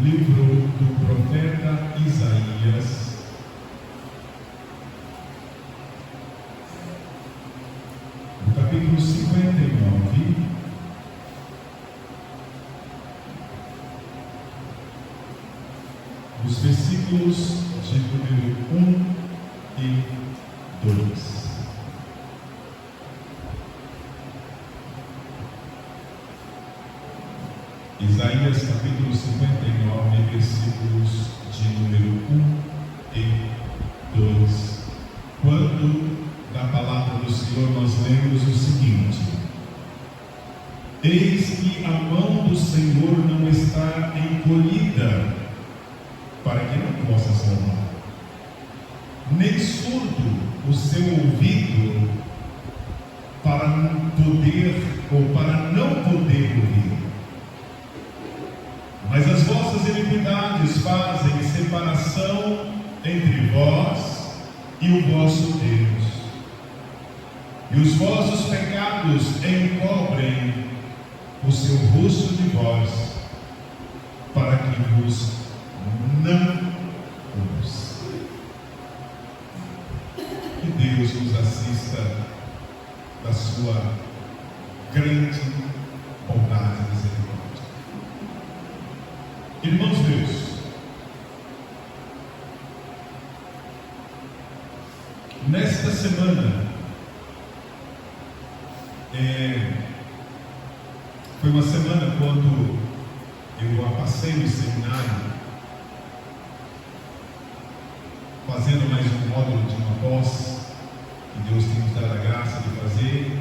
livro do profeta Isaías, no capítulo 59, os versículos de número 1 e 2. Isaías capítulo 59, versículos de número 1 e 2. Quando da palavra do Senhor nós lemos o seguinte: eis que a mão do Senhor não está encolhida para que não possa salvar, nem surdo o seu ouvido para poder ou para não poder ouvir. Mas as vossas iniquidades fazem separação entre vós e o vosso Deus, e os vossos pecados encobrem o seu rosto de vós, para que vos não ouça. Que Deus nos assista da sua grande bondade e misericórdia. Irmãos meus, nesta semana foi uma semana quando eu passei no seminário, fazendo mais um módulo de uma pós que Deus tem nos dado a graça de fazer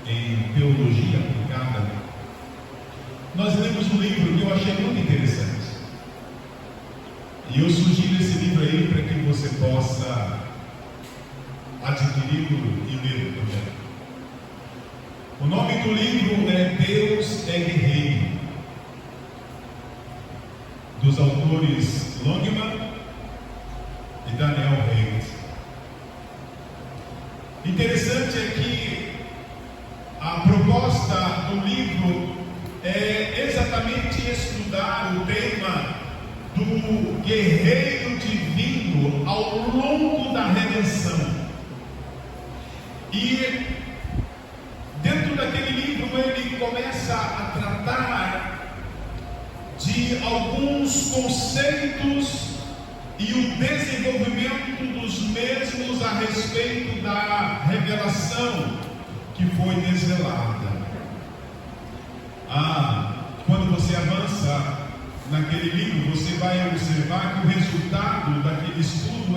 em teologia aplicada. Nós lemos um livro que eu achei muito interessante. E eu sugiro esse livro aí para que você possa adquiri-lo e ler também. O nome do livro é Deus é Guerreiro, dos autores Longman e Daniel Reis. Interessante é que a proposta do livro é exatamente estudar o tema do guerreiro divino ao longo da redenção. E dentro daquele livro ele começa a tratar de alguns conceitos e o desenvolvimento dos mesmos a respeito da revelação que foi desvelada. Quando você avança naquele livro, você vai observar que o resultado daquele estudo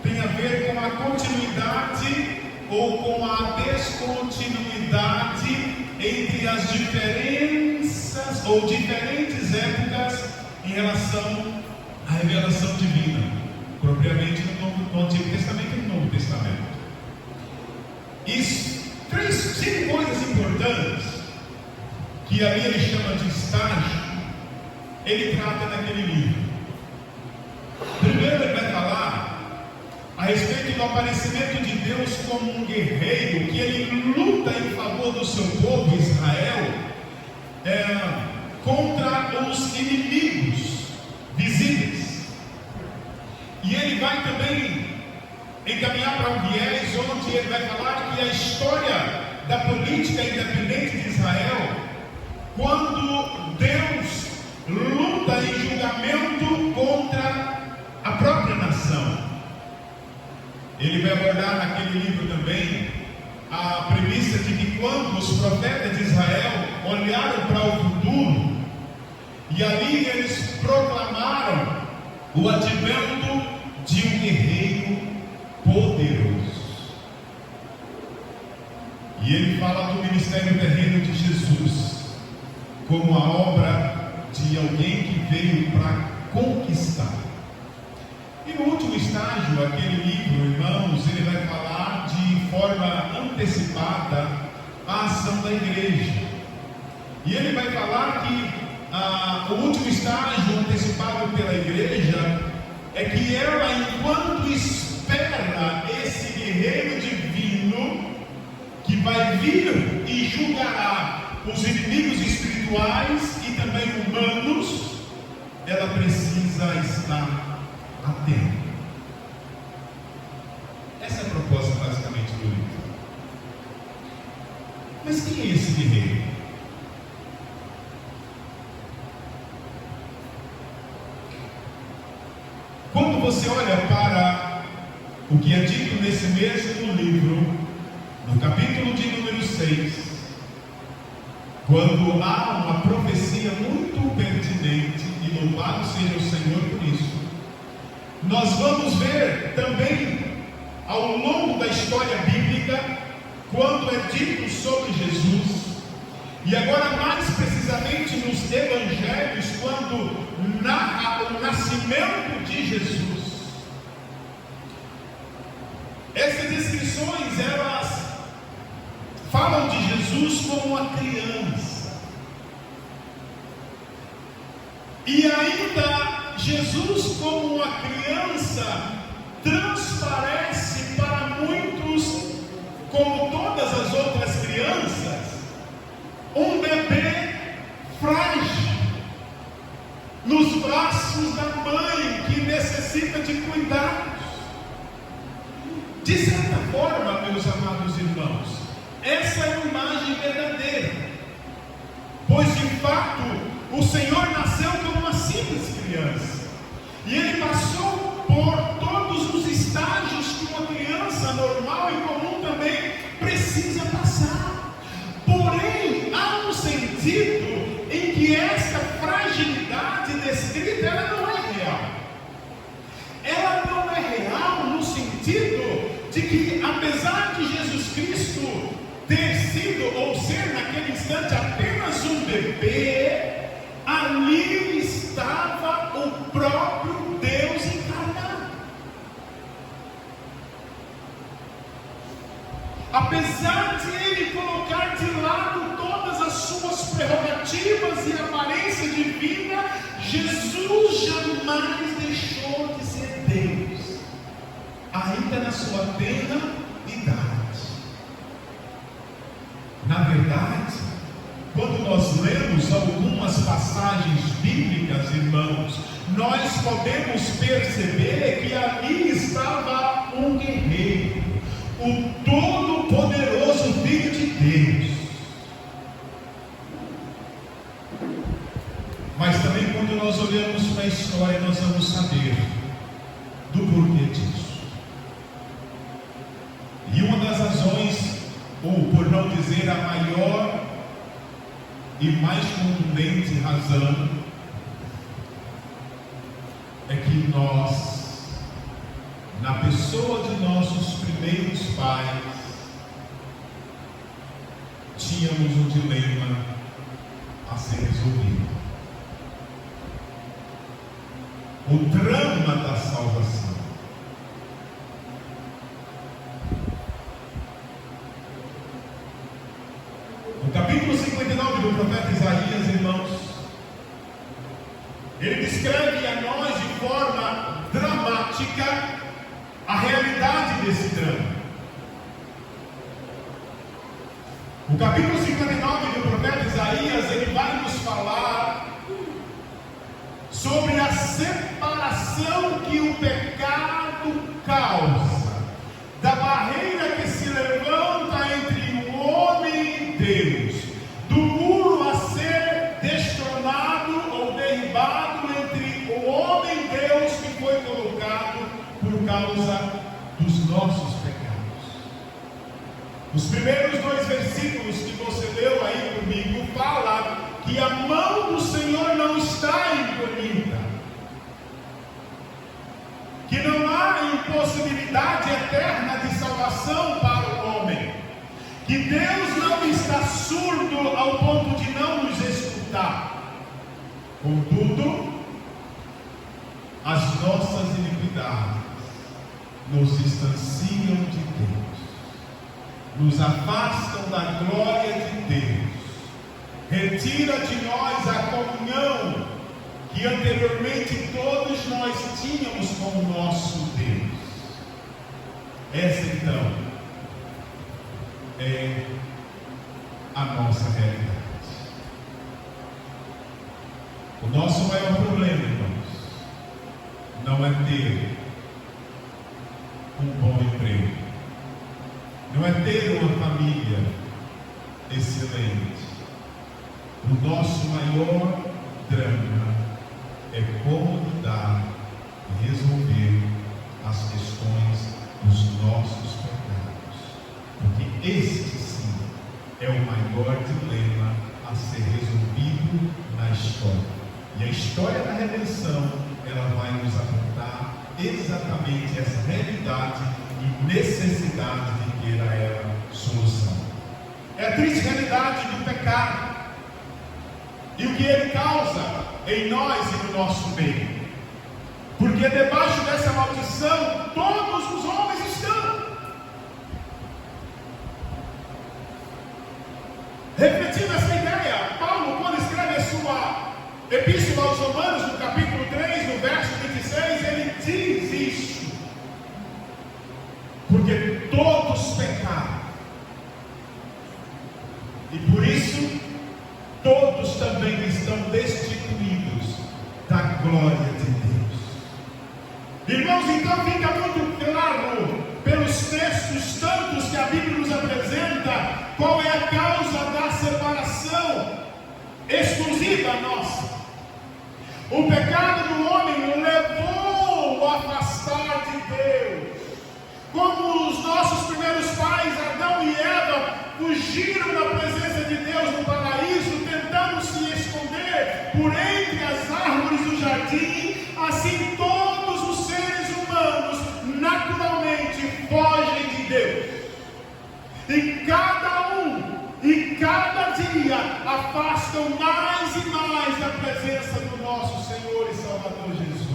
tem a ver com a continuidade ou com a descontinuidade entre as diferenças ou diferentes épocas em relação à revelação divina, propriamente no Antigo Testamento e no Novo Testamento. Isso, 5 coisas importantes que ali ele chama de estágio, ele trata naquele livro. Primeiro ele vai falar a respeito do aparecimento de Deus como um guerreiro, que ele luta em favor do seu povo Israel contra os inimigos visíveis. E ele vai também encaminhar para um viés onde ele vai falar que a história da política independente de Israel, quando Deus luta em julgamento contra a própria nação. Ele vai abordar naquele livro também a premissa de que quando os profetas de Israel olharam para o futuro, e ali eles proclamaram o advento de um guerreiro poderoso. E ele fala do ministério terreno de Jesus como a obra de alguém que veio para conquistar. E no último estágio, aquele livro, irmãos, ele vai falar de forma antecipada a ação da igreja. E ele vai falar que o último estágio antecipado pela igreja é que ela, enquanto espera esse guerreiro divino que vai vir e julgará os inimigos espirituais e também humanos, ela precisa estar atenta. Essa é a proposta basicamente do livro. Mas quem é esse guerreiro? Quando você olha para o que é dito nesse mesmo livro, no capítulo de número 6, quando há uma profecia muito pertinente, e louvado seja o Senhor por isso, nós vamos ver também, ao longo da história bíblica, quando é dito sobre Jesus, e agora mais precisamente nos evangelhos, quando narra o nascimento de Jesus. Essas descrições, elas falam de Jesus como uma criança. E ainda Jesus como uma criança transparece para muitos, como todas as outras crianças, um bebê frágil nos braços da mãe que necessita de cuidados. De certa forma, meus amados irmãos, essa é uma imagem verdadeira, pois de fato o Senhor nasceu como uma simples criança, e Ele passou por todos os estágios que uma criança normal e comum também precisa passar. Porém, há um sentido em que essa fragilidade descrita, ela não é real. Ela não é real no sentido de que, apesar de Jesus Cristo ter sido ou ser naquele instante apenas um bebê, ali estava o próprio Deus encarnado. Apesar de Ele colocar de lado todas as suas prerrogativas e aparência divina, Jesus jamais deixou de ser Deus, ainda na sua tenra idade. Na verdade, quando nós lemos algumas passagens bíblicas, irmãos, nós podemos perceber que ali estava um guerreiro, o todo-poderoso Filho de Deus. Mas também quando nós olhamos para a história, nós vamos saber do porquê disso. E uma das razões, ou por não dizer a maior e mais contundente razão, é que nós, na pessoa de nossos primeiros pais, tínhamos um dilema a ser resolvido. O drama da salvação. No capítulo 59 do profeta Isaías, irmãos, ele descreve a nós de forma dramática a realidade desse drama. O capítulo 59 do profeta Isaías, ele vai nos falar sobre a separação que o pecado causa, da barreira que se levanta entre o homem e Deus, do muro a ser destronado ou derribado entre o homem e Deus que foi colocado por causa dos nossos pecados. Os primeiros 2 versículos que você leu aí comigo fala que a mão do Senhor não está encolhida, que não há impossibilidade eterna de salvação para o homem, que Deus não está surdo ao ponto de não nos escutar. Contudo, as nossas iniquidades nos distanciam de Deus, nos afastam da glória de Deus, retira de nós a comunhão que anteriormente todos nós tínhamos com o nosso Deus. Essa então é a nossa realidade. O nosso maior problema, irmãos, não é ter um bom emprego, não é ter uma família excelente. O nosso maior drama é como lidar e resolver as questões dos nossos pecados, porque este sim é o maior dilema a ser resolvido na história. E a história da redenção, ela vai nos apontar exatamente essa realidade e necessidade de ter a ela solução. É a triste realidade do pecado e o que ele causa em nós e no nosso meio, porque debaixo dessa maldição todos os homens estão. Refletindo essa ideia, Paulo, quando escreve a sua Epístola aos Romanos, no capítulo 3, no verso 26, ele diz isso: porque todos pecaram, e por isso todos também estão destituídos da glória de Deus. Irmãos, então fica muito claro pelos textos tantos que a Bíblia nos apresenta qual é a causa da separação exclusiva nossa. O pecado do homem levou a afastar de Deus. Como os nossos primeiros pais, Adão e Eva, fugiram da presença de Deus no paraíso, tentando se esconder por entre as árvores do jardim, assim todos os seres humanos naturalmente fogem de Deus. E cada um e cada dia afastam mais e mais da presença do nosso Senhor e Salvador Jesus.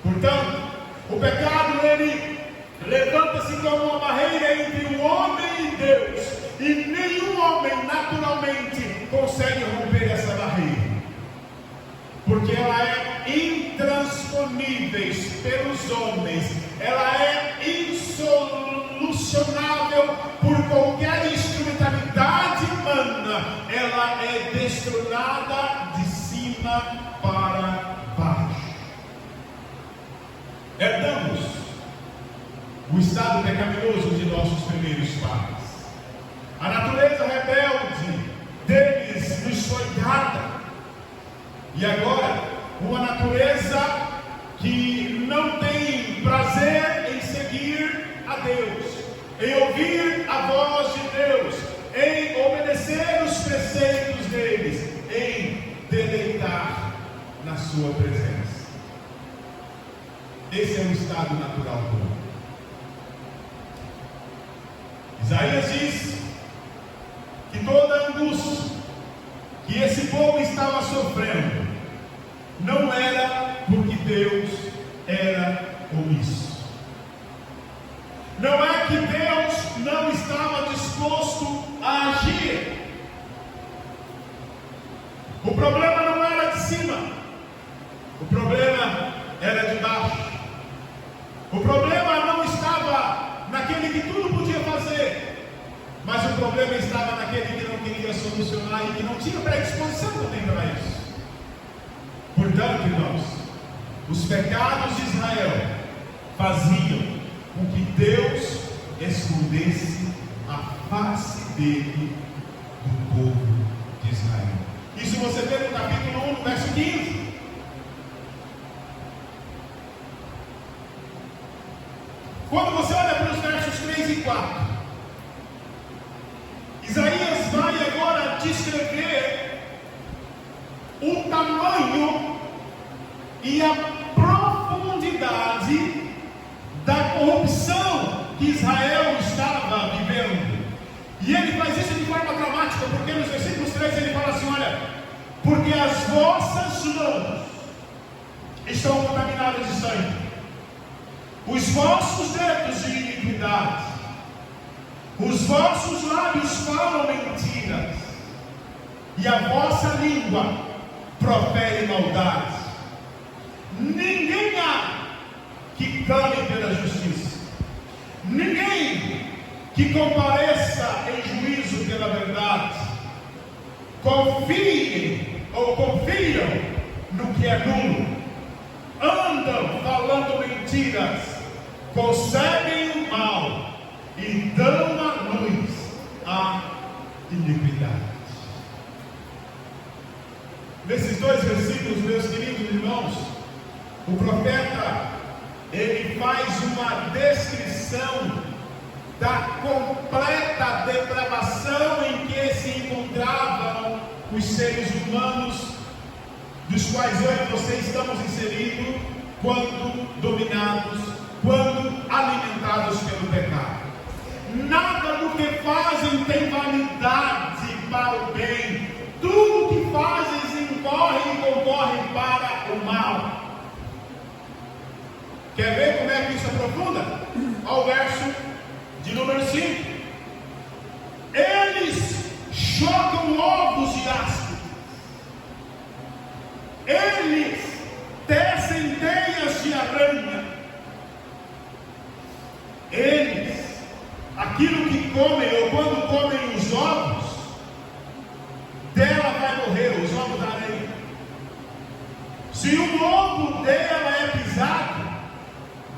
Portanto, o pecado ele levanta-se como uma barreira entre o homem e Deus, e nenhum homem naturalmente consegue romper essa barreira, porque ela é intransponível pelos homens, ela é insolucionável por qualquer instrumentalidade humana, ela é destronada de cima para baixo. Herdamos o estado pecaminoso de nossos primeiros pais. A natureza rebelde deles nos foi dada, e agora uma natureza que não tem prazer em seguir a Deus, em ouvir a voz de Deus, em obedecer os preceitos deles, em deleitar na sua presença. Esse é o estado natural do homem. Isaías diz que toda a angústia que esse povo estava sofrendo não era porque Deus era omisso. Não é que Deus não estava disposto a agir. O problema não era de cima, o problema era de baixo. O problema não estava naquele que tudo podia fazer, mas o problema estava naquele que não queria solucionar e que não tinha predisposição também para isso. Portanto, irmãos, os pecados de Israel faziam com que Deus escondesse a face dele do povo de Israel. Isso você vê no capítulo 1, no verso 15. Quando você olha para os versos 3 e 4, Isaías vai agora descrever o tamanho e a profundidade da corrupção que Israel estava vivendo. E ele faz isso de forma dramática, porque nos versículos 3 ele fala assim: olha, porque as vossas mãos estão contaminadas de sangue, os vossos dedos de iniquidade, os vossos lábios falam mentiras, e a vossa língua profere maldade. Ninguém há que clame pela justiça, ninguém que compareça em juízo pela verdade. Confiem ou confiam no que é nulo, andam falando mentiras, concebem o mal e dão à luz a iniquidade. Nesses dois versículos, meus queridos irmãos, o profeta, ele faz uma descrição da completa depravação em que se encontravam os seres humanos, dos quais eu e você estamos inseridos, quando dominados, quando alimentados pelo pecado. Nada do que fazem tem validade para o bem. Tudo que fazem incorre e concorre para o mal. Quer ver como é que isso aprofunda? Ao verso de número 5. Eles jogam ovos de áspid. Eles tecem teias de aranha. Eles, aquilo que comem, ou quando comem os ovos, dela vai morrer, os ovos da aranha. Se o ovo dela é pisado,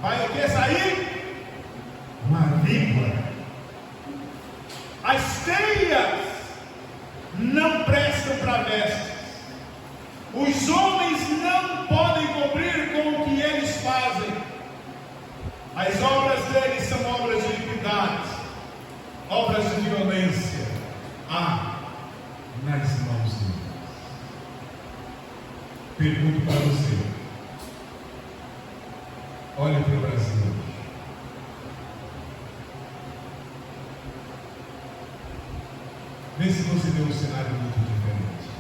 vai o que sair? Uma víbora. As teias não prestam para vestes. Os homens não podem cobrir com o que eles fazem. As obras deles são obras de iniquidade, obras de violência. Nas mãos deles. Pergunto para você: olhe para o Brasil hoje. Vê se você vê um cenário muito diferente.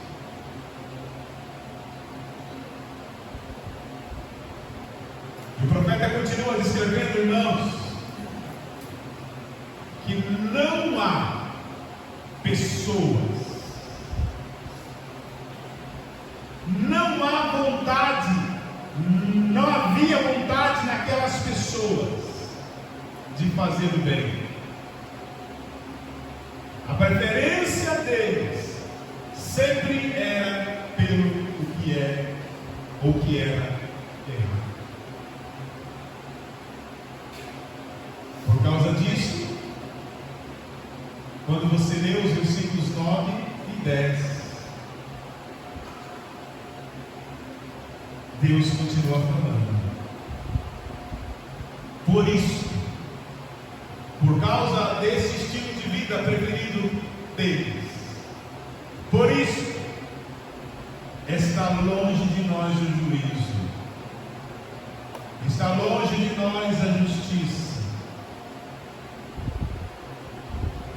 E o profeta continua descrevendo, irmãos, que não há pessoas, não há vontade, não havia vontade naquelas pessoas de fazer o bem. A preferência deles sempre era pelo que é ou que era errado. Por causa disso, quando você lê os versículos 9 e 10, Deus continua falando. Por isso, por causa desse estilo de vida preferido deles, por isso, está longe de nós o juízo, está longe de nós a justiça.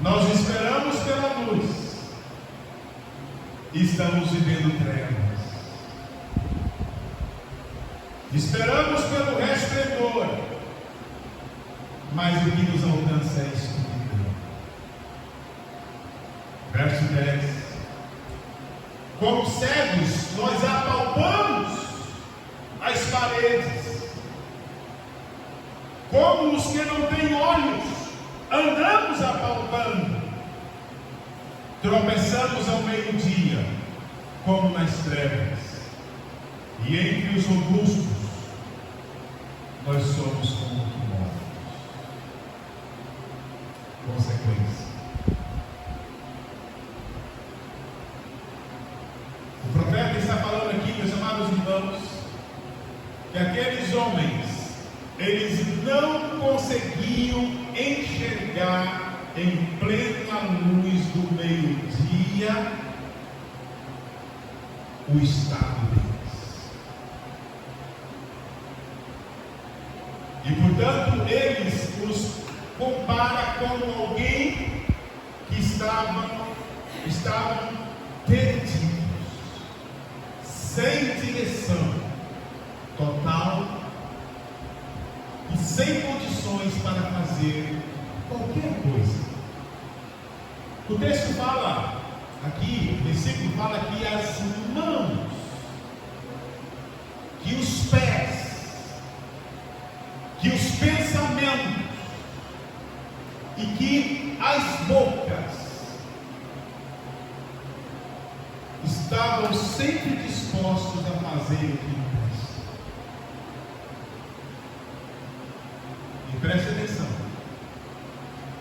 Nós esperamos pela luz e estamos vivendo trevas. Esperamos pelo resplendor, mas o que nos alcança é escuridão. Verso 10. Como cegos, nós apalpamos as paredes. Como os que não têm olhos, andamos apalpando. Tropeçamos ao meio-dia, como nas trevas. E entre os robustos, nós somos como mortos. Consequência. O profeta está falando aqui, meus amados irmãos, que aqueles homens, eles não conseguiam enxergar em plena luz do meio-dia o estado deles. E portanto eles os compara como alguém que estavam perdidos, sem direção total e sem condições para fazer qualquer coisa. O texto fala aqui, o versículo fala que as mãos, que os pés, que os pensamentos e que as bocas estavam sempre dispostos a fazer o que não presta. E preste atenção,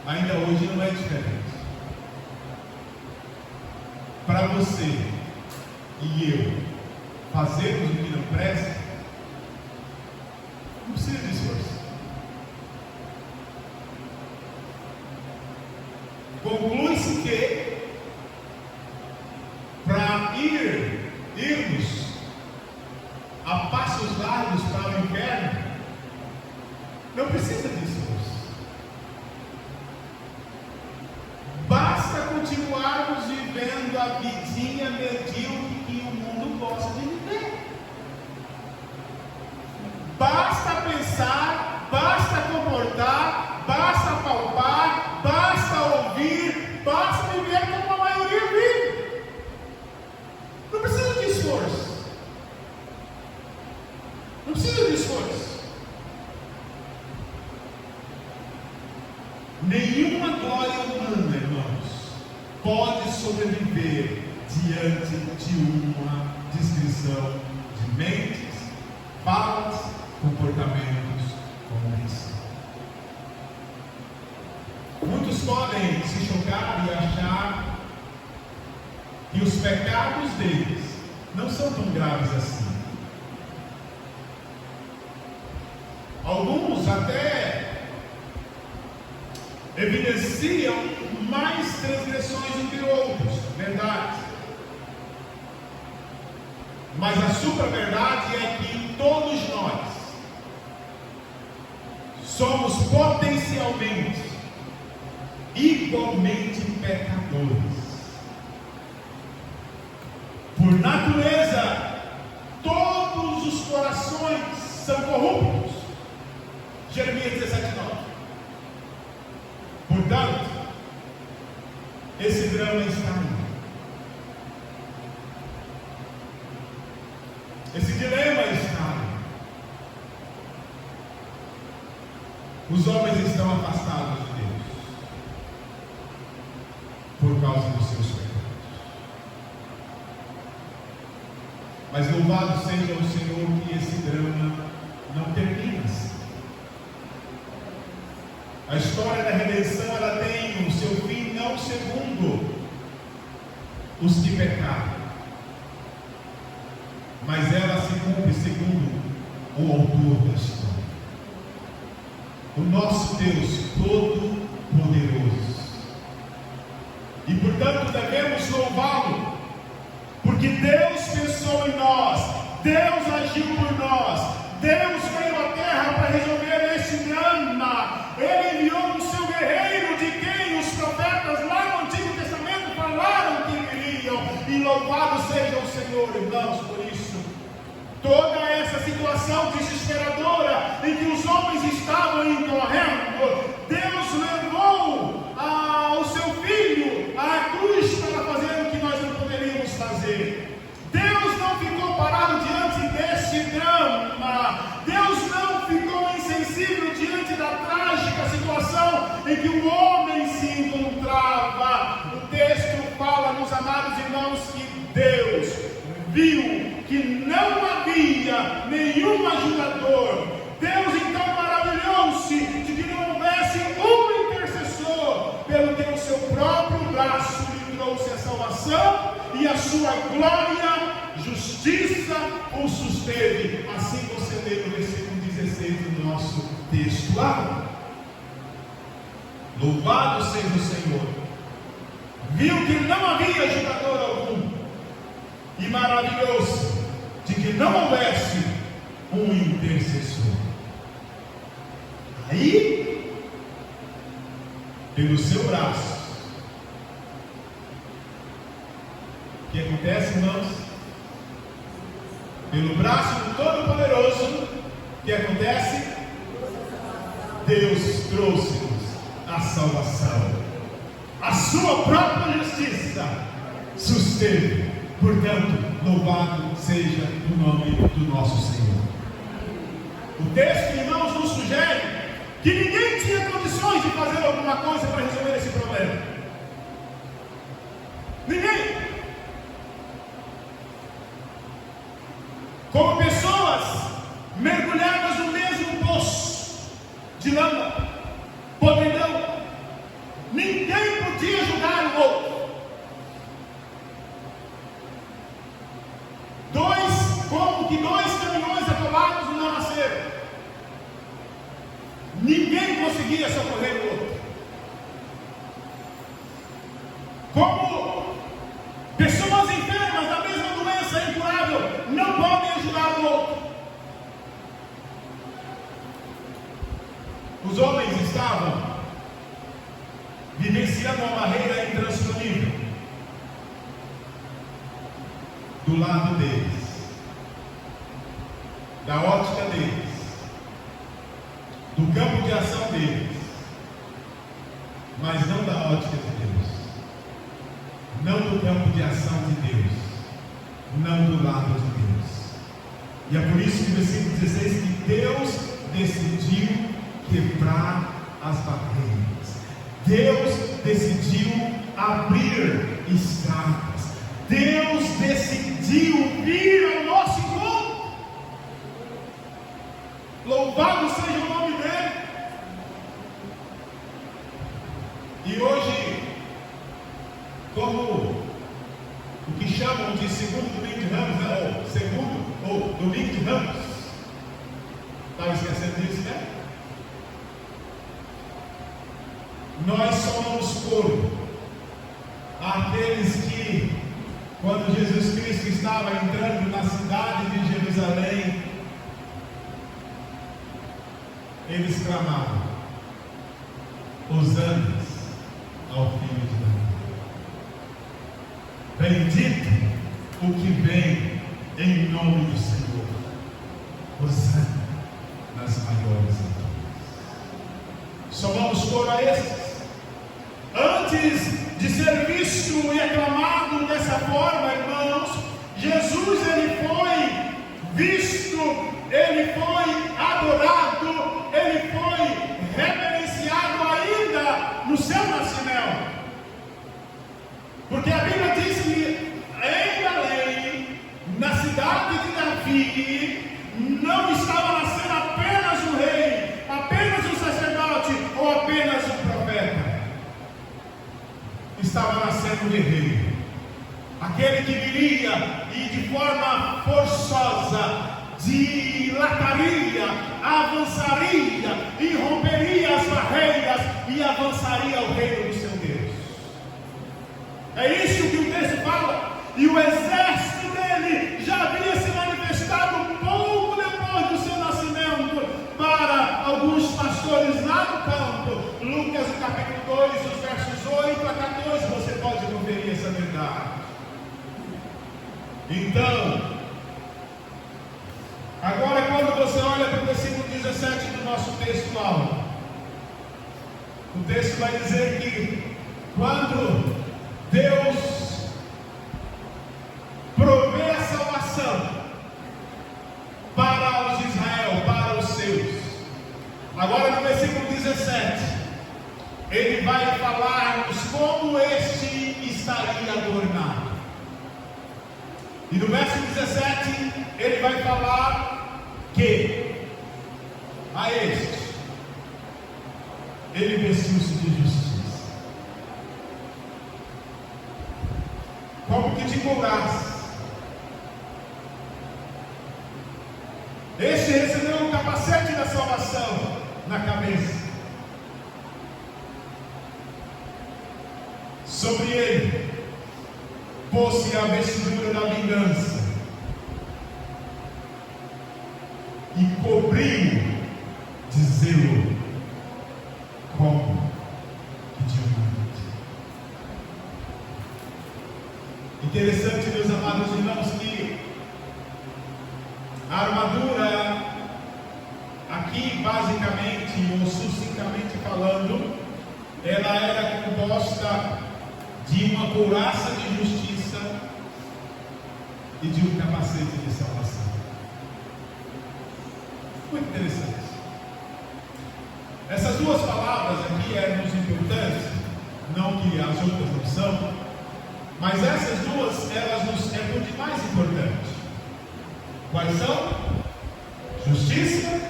ainda hoje não é diferente. Para você e eu fazermos o que não presta, não precisa de esforço. Conclui-se que para irmos a passos largos para o inferno, não precisa de esforço. Basta continuarmos vivendo a vidinha medíocre que o mundo gosta de viver. Basta pensar, basta comportar, basta palpar, basta ouvir, basta viver como a maioria vive. Não precisa de esforço. Não precisa de esforço. Nenhuma glória humana, irmãos, pode sobreviver diante de uma descrição de mentes, falas, comportamentos como esse. Muitos podem se chocar e achar que os pecados deles não são tão graves assim. Alguns até evidenciam mais transgressões do que outros, verdade. Mas a super verdade é que todos nós somos potencialmente igualmente pecadores. Por natureza, todos os corações são corruptos. Jeremias 17:9. Portanto, esse drama está aí. Esse dilema está aí. Os homens estão afastados de Deus por causa dos seus pecados. Mas louvado seja o Senhor que esse drama não termina assim. A história da redenção, ela tem o seu fim não segundo os que pecaram, mas ela se cumpre segundo o autor da história, o nosso Deus Todo-Poderoso. E portanto devemos louvá-lo, porque Deus pensou em nós, Deus agiu por nós, Deus veio à terra para resolver esse drama. Ele enviou o seu guerreiro, de quem os profetas lá no Antigo Testamento falaram que viriam. E louvado seja o Senhor, irmãos, por isso. Toda essa situação desesperadora em que os homens estavam incorrendo, Deus levou o seu filho à cruz para fazer o que nós não poderíamos fazer. Deus não ficou parado diante desse drama. Deus não ficou insensível diante da trágica situação em que o homem se encontrava. O texto fala, meus amados irmãos, que Deus viu que não havia nenhum ajudador. Deus então maravilhou-se de que não houvesse um intercessor, pelo que o seu próprio braço lhe trouxe a salvação e a sua glória, justiça o susteve. Assim você lê no versículo 16 do nosso texto lá. Louvado seja o Senhor. Viu que não havia ajudador algum e maravilhou-se de que não houvesse um intercessor. Aí, pelo seu braço, o que acontece, irmãos? Pelo braço do Todo-Poderoso, o que acontece? Deus trouxe-nos a salvação. A sua própria justiça susteve. Portanto, louvado seja o nome do nosso Senhor. O texto, irmãos, nos sugere que ninguém tinha condições de fazer alguma coisa para resolver esse problema. Ninguém. como pessoas mergulhadas no mesmo poço de lama, podridão. Ninguém podia ajudar o outro. Como que dois caminhões atolados não nasceram. Ninguém conseguia socorrer o outro. Como pessoas enfermas da mesma doença incurável não podem ajudar o outro. Os homens estavam vivenciando uma barreira intransponível do lado deles, da ótica deles, do campo de ação deles, mas não da ótica de Deus, não do campo de ação de Deus, não do lado de Deus. E é por isso que no versículo 16 que Deus decidiu quebrar as barreiras. Deus decidiu abrir estradas. Deus decidiu vir ao nosso encontro. Louvado seja o nome dele. E hoje, como o que chamam de segundo domingo de Ramos, ou domingo de Ramos, estava esquecendo disso, né? Nós somos corpo aqueles que, quando Jesus Cristo estava entrando na cidade de Jerusalém, eles clamavam: Hosana ao Filho de Davi. Bendito o que vem em nome do Senhor. Hosana nas maiores alturas. Somos coro a estes. Antes de ser visto e aclamado dessa forma, irmãos, Jesus ele foi visto, ele foi adorado, ele foi reverenciado ainda no seu nascimento. Porque a Bíblia diz que em Belém, na cidade de Davi, não estava nascendo apenas um rei, apenas um sacerdote ou apenas um profeta. Estava nascendo um guerreiro, aquele que viria e de forma forçosa dilataria, avançaria e romperia as barreiras e avançaria ao reino do seu Deus. É isso que o texto fala. E o exército dele já havia se manifestado pouco depois do seu nascimento para alguns pastores lá no campo. Lucas capítulo 2, os versos 8 a 14, você pode conferir essa verdade. Então, agora quando você olha para o versículo 17 do nosso texto áudio, o texto vai dizer que quando Deus provê a salvação para os de Israel, para os seus. Agora no versículo 17, ele vai falar-nos como este estaria adornado. E no verso 17, ele vai falar que a este ele vestiu-se de justiça, como que de couraça. Este recebeu o capacete da salvação na cabeça. Sobre ele pôs-se a vestidura da vingança e cobriu de zelo como que de humildade. Interessante, meus amados irmãos, que a armadura aqui, basicamente ou sucintamente falando, ela era composta de uma couraça de justiça e de um capacete de salvação. Muito interessante. Essas duas palavras aqui eram importantes, não que as outras não são, mas essas duas, elas nos é muito mais importante. Quais são? Justiça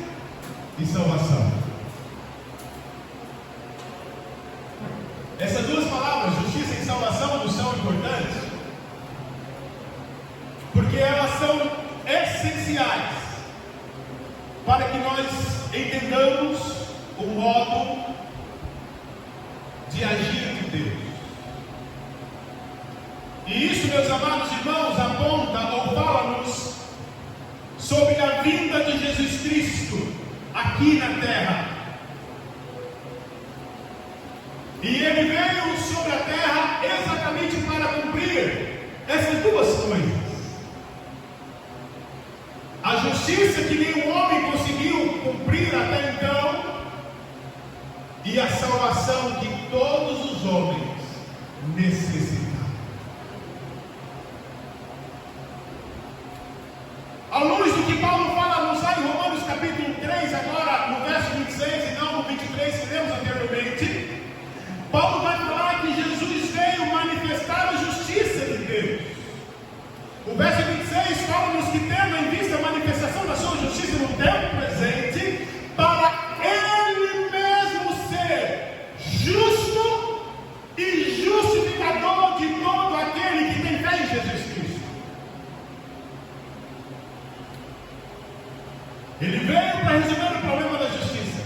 e salvação. Essas duas palavras, justiça e salvação, não são importantes, porque elas são essenciais para que nós entendamos o modo de agir de Deus. E isso, meus amados irmãos, aponta ou fala-nos sobre a vinda de Jesus Cristo aqui na terra. E Ele veio sobre a terra exatamente para cumprir essas duas coisas: a justiça que nenhum homem conseguiu cumprir até então, e a salvação que todos os homens necessitam. À luz do que Paulo fala lá em Romanos capítulo 3, agora no verso 26 e não no 23 que lemos anteriormente, Paulo vai falar que Jesus veio manifestar a justiça de Deus. O verso 26 fala-nos que, tendo em vista a manifestação da sua justiça no tempo presente, para Ele mesmo ser justo e justificador de todo aquele que tem fé em Jesus Cristo. Ele veio para resolver o problema da justiça,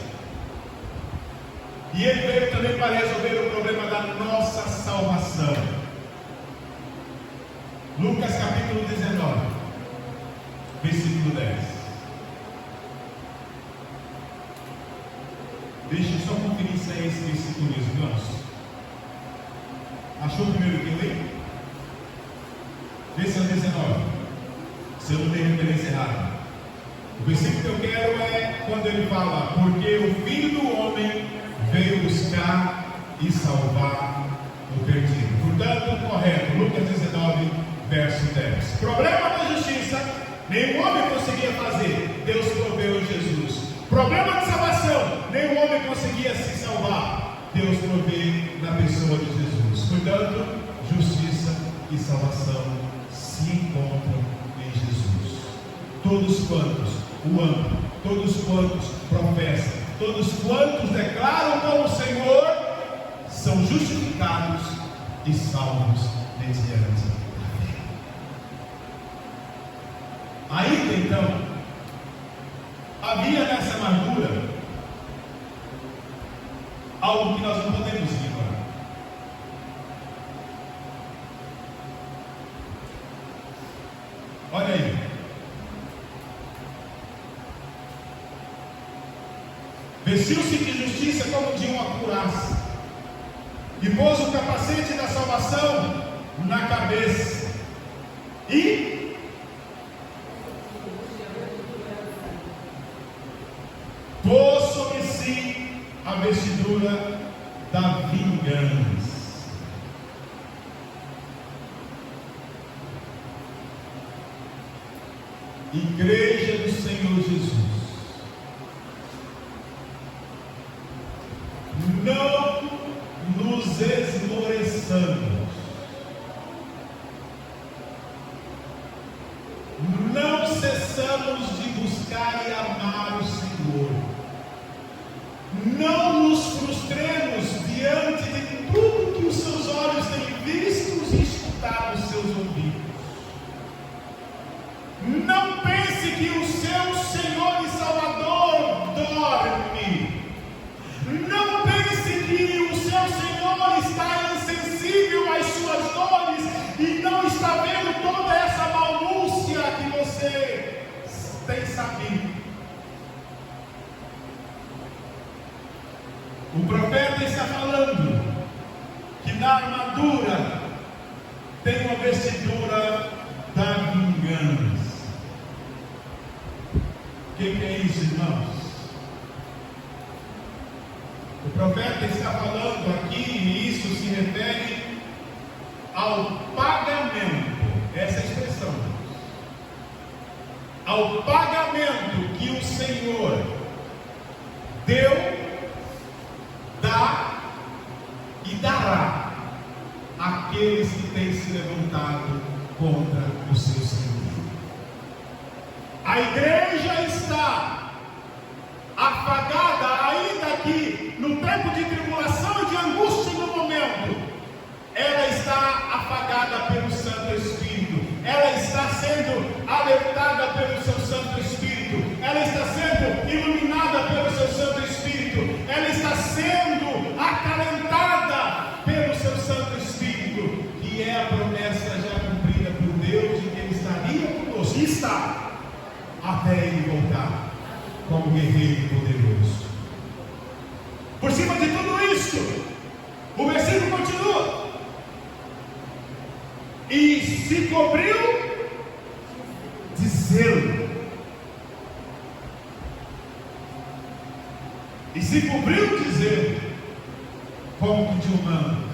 e Ele veio também para resolver o problema da nossa salvação. Lucas capítulo 19, versículo 10. Deixa eu só conferir se é esse versículo mesmo, irmãos. Achou o primeiro que eu li? Vê se é o 19, se eu não tenho referência errada. O versículo que eu quero é quando ele fala: porque o Filho do Homem veio buscar e salvar o perdido. Portanto, correto, Lucas 19, verso 10. Problema da justiça, nenhum homem conseguia fazer, Deus proveu em Jesus. Problema de salvação, nenhum homem conseguia se salvar, Deus provê na pessoa de Jesus. Portanto, justiça e salvação se encontram em Jesus. Todos quantos o amam, todos quantos professam, todos quantos declaram como Senhor, são justificados e salvos mediante a fé. Ainda então, havia nessa amargura algo que nós não podemos ignorar. Olha aí. Vestiu-se de justiça como de uma couraça, e pôs o capacete da salvação na cabeça, e pôs sobre si a vestidura da vingança. Igreja do Senhor Jesus, não nos esmoreçamos, não cessamos de buscar e amar o Senhor, não nos frustremos diante de tudo que os seus olhos têm visto e escutado os seus ouvidos. Não pense que o seu Senhor e Salvador dorme. Não pense que o seu Senhor está insensível às suas dores e não está vendo toda essa malúcia que você tem sabido. O profeta está falando que na armadura tem uma vestidura da vingança. O que é isso, irmãos? O profeta está falando aqui, e isso se refere ao pagamento, essa expressão, ao pagamento que o Senhor deu, dá e dará àqueles que têm se levantado contra o seu Senhor. A igreja está afagada, ainda que no tempo de tribulação e de angústia no momento, ela está afagada pelo Santo Espírito, ela está sendo alertada pelo seu Santo Espírito, ela está sendo iluminada pelo seu Santo Espírito, ela está sendo acalentada pelo seu Santo Espírito, que é a promessa já cumprida por Deus de que Ele estaria conosco, e está, até Ele voltar como guerreiro poderoso. Por cima de tudo isso, o versículo continua: e se cobriu de zelo. E se cobriu de zelo, como que de um manto.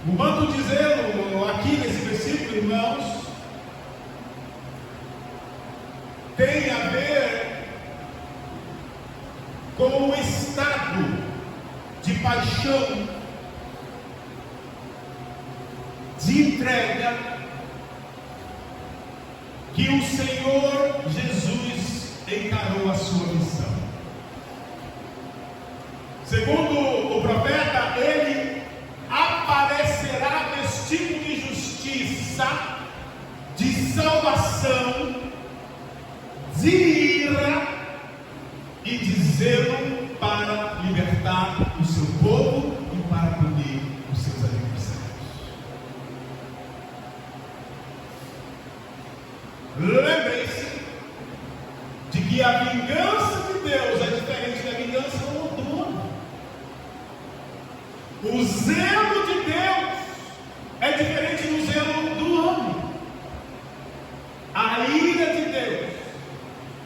O manto de zelo, aqui nesse versículo, irmãos, tem a ver com o estado de paixão, de entrega que o Senhor Jesus encarou a sua missão. Segundo o profeta, ele aparecerá vestido de justiça, de salvação, de ira e de zelo para libertar o seu povo e para punir os seus adversários. Lembre-se de que a vingança de Deus é diferente da vingança do mundo. O zelo de Deus é diferente do zelo do homem. A ira de Deus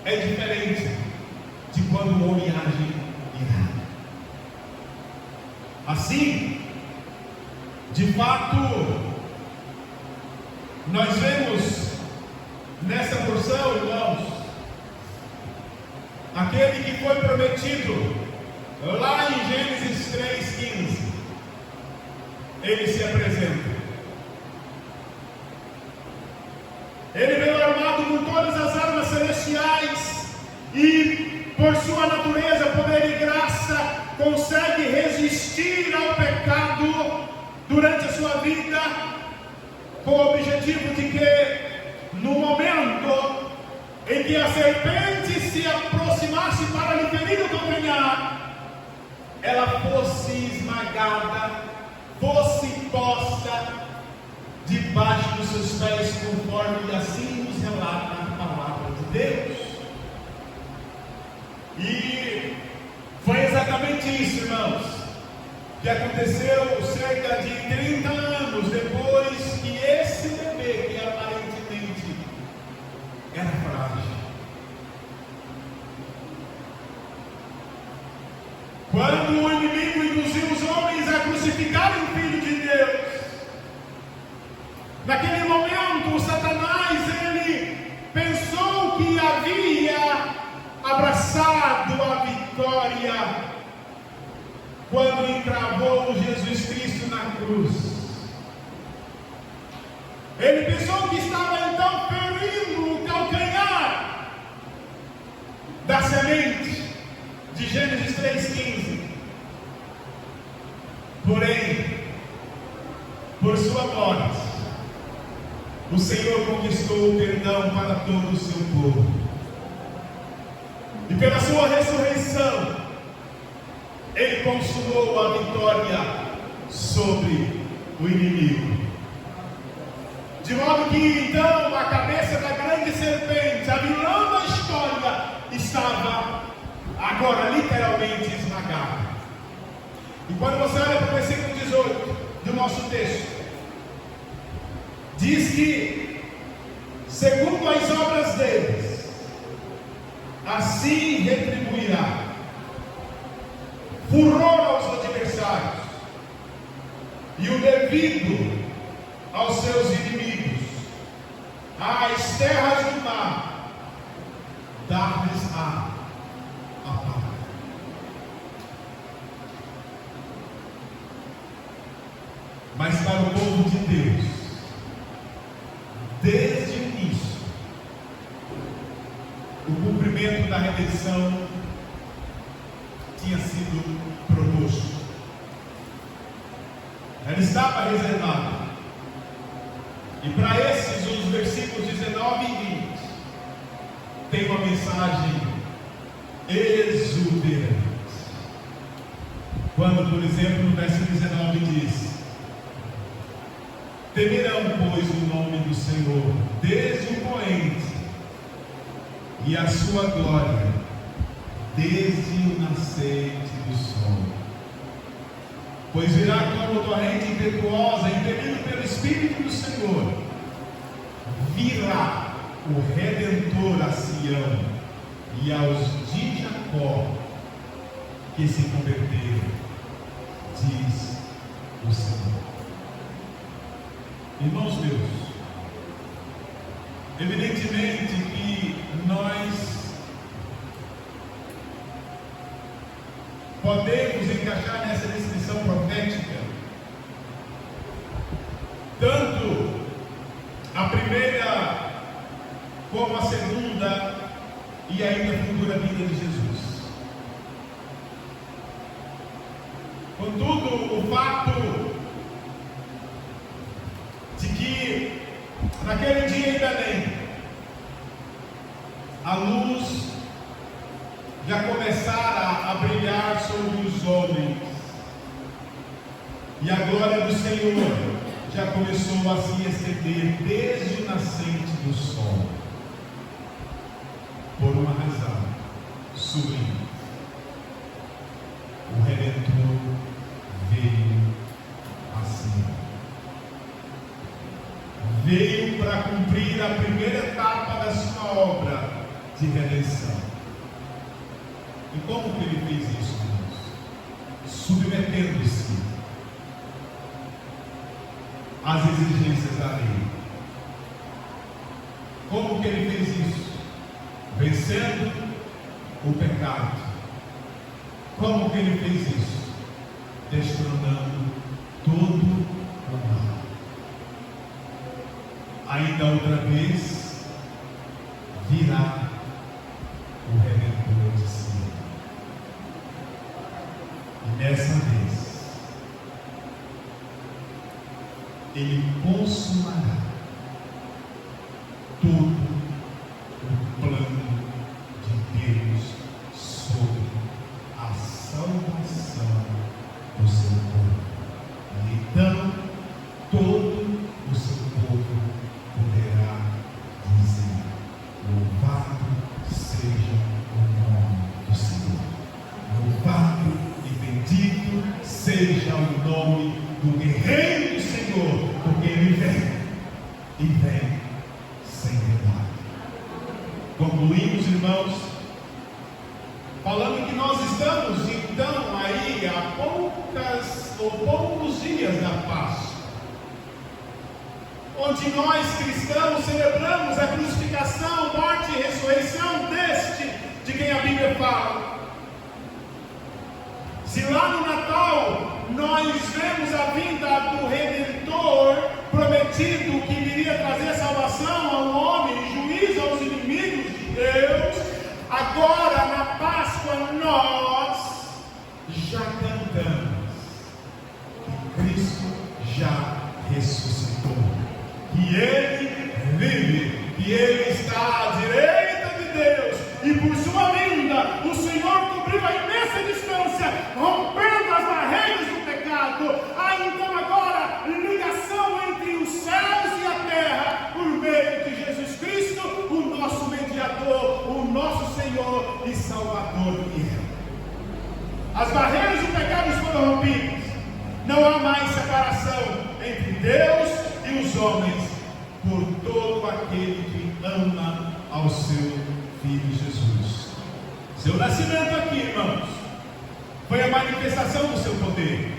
é diferente de quando o homem age irado. Assim, de fato, nós vemos nessa porção, irmãos, aquele que foi prometido lá em Gênesis 3,15, ele se apresenta. Ele veio armado com todas as armas celestiais e, por sua natureza, poder e graça, consegue resistir ao pecado durante a sua vida, com o objetivo de que, no momento em que a serpente se aproximasse para lhe ferir o calcanhar, ela fosse esmagada, fosse posta debaixo dos seus pés, conforme assim nos relata a palavra de Deus. E foi exatamente isso, irmãos, que aconteceu cerca de 30 anos depois que esse bebê, que aparentemente era frágil, quando o inimigo induziu os homens a crucificarem o Filho de Deus, naquele momento o Satanás, ele pensou que havia abraçado a vitória quando encravou Jesus Cristo na cruz. Ele pensou que estava então ferindo o calcanhar da semente de Gênesis 3,15. Porém, por sua morte, o Senhor conquistou o perdão para todo o seu povo. E pela sua ressurreição, Ele consumou a vitória sobre o inimigo. De modo que então a cabeça da grande serpente, a vilã da história, estava agora literalmente esmagada. E quando você olha para o versículo 18 do nosso texto, diz que, segundo as obras deles, assim retribuirá furor aos adversários e o devido aos seus inimigos, às terras do mar, dar-lhes-á a paz. Mas para o povo de Deus, desde o início, o cumprimento da redenção tinha sido proposto. Ela estava reservada. E para esses, os versículos 19 e 20, tem uma mensagem exuberante. Quando, por exemplo, no verso 19 diz: temerão, pois, o nome do Senhor, desde o poente, e a sua glória, desde o nascente do sol. Pois virá como torrente impetuosa, impelido pelo Espírito do Senhor. Virá o Redentor a Sião e aos de Jacó que se converteram, diz o Senhor. Irmãos meus, evidentemente que nós podemos encaixar nessa descrição profética tanto a primeira como a segunda e ainda a futura vinda de Jesus. Contudo, o fato de que naquele dia em Belém a luz já começara a brilhar sobre os homens, e a glória do Senhor já começou a se estender desde o nascente do sol, por uma razão sublime: o Redentor veio assim. Veio para cumprir a primeira etapa da sua obra de redenção. E como que ele fez isso, irmãos? Submetendo-se às exigências da lei. Como que ele fez isso? Vencendo o pecado. Como que ele fez isso? Destronando todo o mal. Ainda outra vez virá o Redentor de si. E dessa vez ele consumará todo o plano de Deus sobre a salvação do seu povo. E então todo o seu povo poderá dizer: louvado seja o nome do Senhor. Louvado e bendito seja o nome do guerreiro do Senhor, porque ele vem e vem sem piedade. Concluímos, irmãos, falando que nós estamos então aí a poucos dias da Páscoa, onde nós cristãos celebramos a crucificação, morte e ressurreição deste de quem a Bíblia fala. Se lá no Natal nós vemos a vinda do Redentor prometido, que viria trazer salvação ao homem e juízo aos inimigos de Deus, agora na Páscoa nós já cantamos que Cristo já ressuscitou, que Ele vive, que Ele está à direita de Deus, e por sua vinda o Senhor cobriu a imensa distância, rompendo as barreiras do pecado. Há então agora ligação entre os céus e a terra, por meio de Jesus Cristo, o nosso mediador, o nosso Senhor e Salvador. As barreiras do pecado foram rompidas. Não há mais separação entre Deus e os homens, por todo aquele que ama ao seu Filho Jesus. Seu nascimento aqui, irmãos, foi a manifestação do seu poder.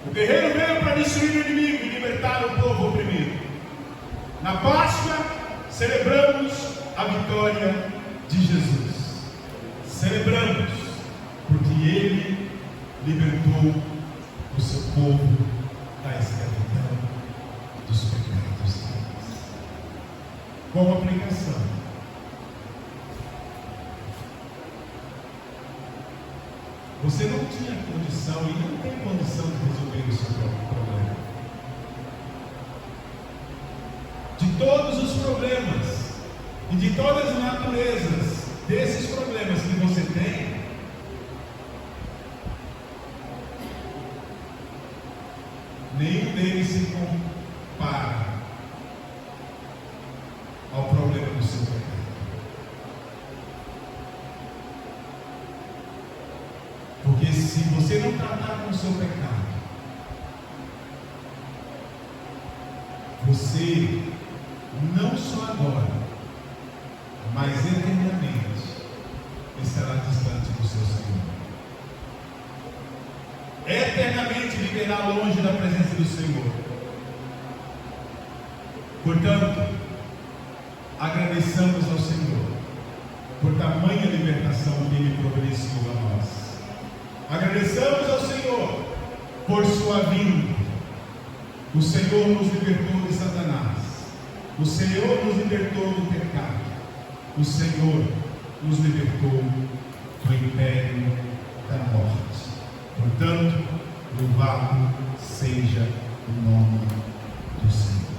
O guerreiro veio para destruir o inimigo e libertar o povo oprimido. Na Páscoa, celebramos a vitória de Jesus. Celebramos porque Ele libertou o seu povo da escravidão dos pecados deles. Como aplicação, você não tinha condição e não tem condição de resolver o seu próprio problema. De todos os problemas e de todas as naturezas desses problemas que você tem, nenhum deles se compara ao problema do seu pecado. Porque se você não tratar com o seu pecado, você não só agora, mas eternamente estará distante do seu Senhor. Eternamente viverá longe da presença do Senhor. Portanto, agradeçamos ao Senhor por tamanha libertação que Ele providenciou a nós. Agradeçamos ao Senhor por sua vinda. O Senhor nos libertou de Satanás. O Senhor nos libertou do pecado. O Senhor nos libertou do império da morte. Portanto, louvado seja o nome do Senhor.